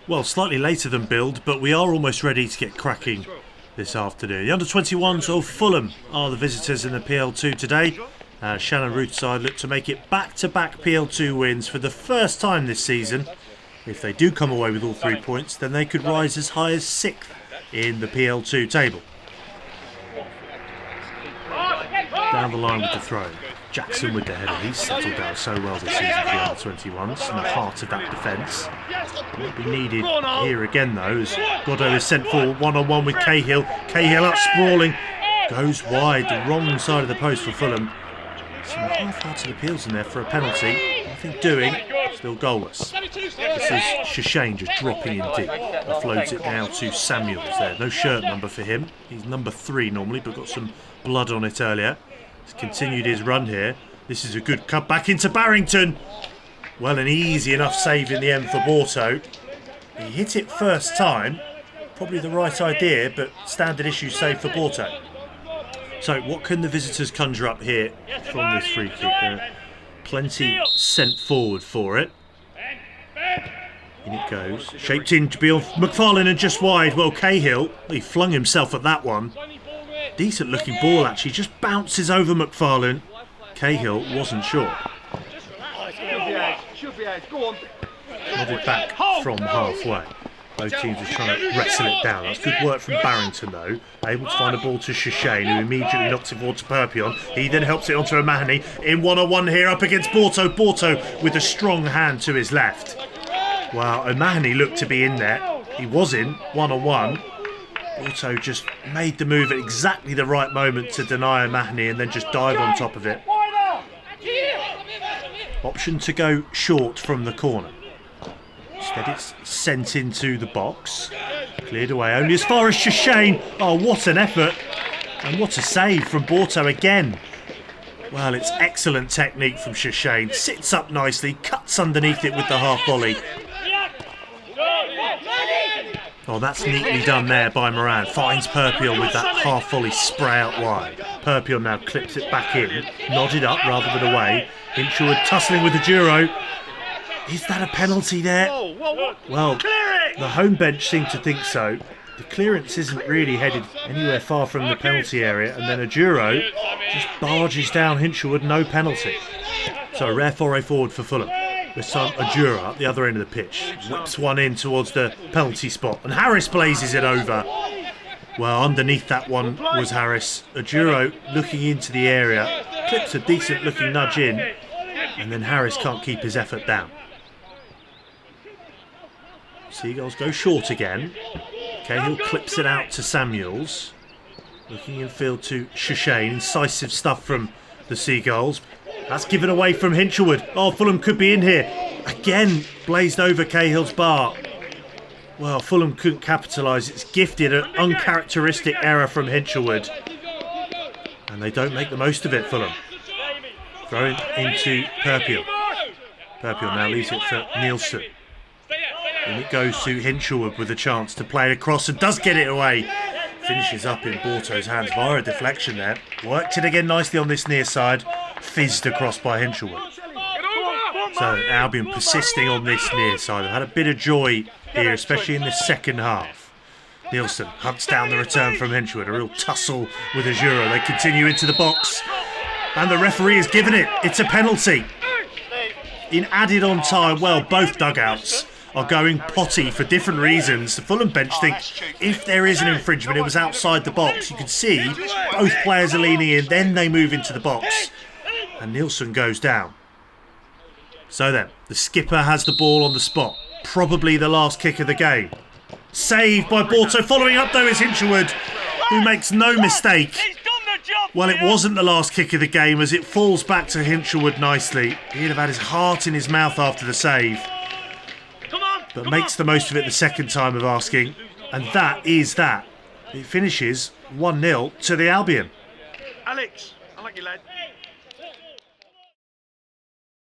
Well, slightly later than billed, but we are almost ready to get cracking this afternoon. The under-21s of Fulham are the visitors in the PL2 today. Shannon Root's side look to make it back-to-back PL2 wins for the first time this season. If they do come away with all 3 points, then they could rise as high as 6th in the PL2 table. Down the line with the throw. Jackson with the header. He's settled down so well this season for the under-21s, in the heart of that defence. Won't be needed here again though, as Godot is sent forward one-on-one with Cahill. Cahill up sprawling, goes wide, the wrong side of the post for Fulham. Some half-hearted appeals in there for a penalty. Nothing doing, still goalless. This is Shishane just dropping in deep. Offloads it now to Samuels there. No shirt number for him. He's number 3 normally, but got some blood on it earlier. He's continued his run here. This is a good cut back into Barrington. Well, an easy enough save in the end for Borto. He hit it first time. Probably the right idea, but standard issue save for Borto. So what can the visitors conjure up here from this free kick? Plenty sent forward for it. In it goes. Shaped in to be on McFarlane and just wide. Well, Cahill, he flung himself at that one. Decent looking ball actually, just bounces over McFarlane. Cahill wasn't sure. Nodded back from halfway. Both teams are trying to wrestle it down. That's good work from Barrington though. Able to find a ball to Shishane, who immediately knocks it forward to Perpion. He then helps it onto O'Mahony in one-on-one here up against Borto. Borto with a strong hand to his left. Well, O'Mahony looked to be in there. He was in one-on-one. Borto just made the move at exactly the right moment to deny O'Mahony and then just dive on top of it. Option to go short from the corner. Instead it's sent into the box. Cleared away only as far as Shishane. Oh, what an effort. And what a save from Borto again. Well, it's excellent technique from Shishane. Sits up nicely, cuts underneath it with the half volley. Oh, that's neatly done there by Moran. Finds Perpion with that half volley spray out wide. Perpion now clips it back in. Nodded up rather than away. Hinshelwood tussling with the Duro. Is that a penalty there? Well, the home bench seem to think so. The clearance isn't really headed anywhere far from the penalty area, and then a Duro just barges down Hinshelwood, no penalty. So a rare foray forward for Fulham. This time a Duro up the other end of the pitch. Whips one in towards the penalty spot, and Harris blazes it over. Well, underneath that one was Harris. A Duro looking into the area, clips a decent looking nudge in, and then Harris can't keep his effort down. Seagulls go short again. Cahill clips it out to Samuels. Looking in field to Shishane. Incisive stuff from the Seagulls. That's given away from Hinshelwood. Oh, Fulham could be in here. Again, blazed over Cahill's bar. Well, Fulham couldn't capitalise. It's gifted an uncharacteristic error from Hinshelwood. And they don't make the most of it, Fulham. Thrown into Perpion. Perpion now leaves it for Nielsen. And it goes to Hinshelwood with a chance to play it across and does get it away. Finishes up in Borto's hands via a deflection there. Worked it again nicely on this near side. Fizzed across by Hinshelwood. So Albion persisting on this near side. They've had a bit of joy here, especially in the second half. Nielsen hunts down the return from Hinshelwood. A real tussle with Azura. They continue into the box. And the referee has given it. It's a penalty. In added on time, well, both dugouts are going potty for different reasons. The Fulham bench think if there is an infringement, it was outside the box. You can see both players are leaning in, then they move into the box. And Nielsen goes down. So then, the skipper has the ball on the spot. Probably the last kick of the game. Saved by Borto. Following up though is Hinshelwood, who makes no mistake. Well, it wasn't the last kick of the game as it falls back to Hinshelwood nicely. He'd have had his heart in his mouth after the save. But makes the most of it the second time of asking. And that is that. It finishes 1-0 to the Albion. Alex, I like you, lad.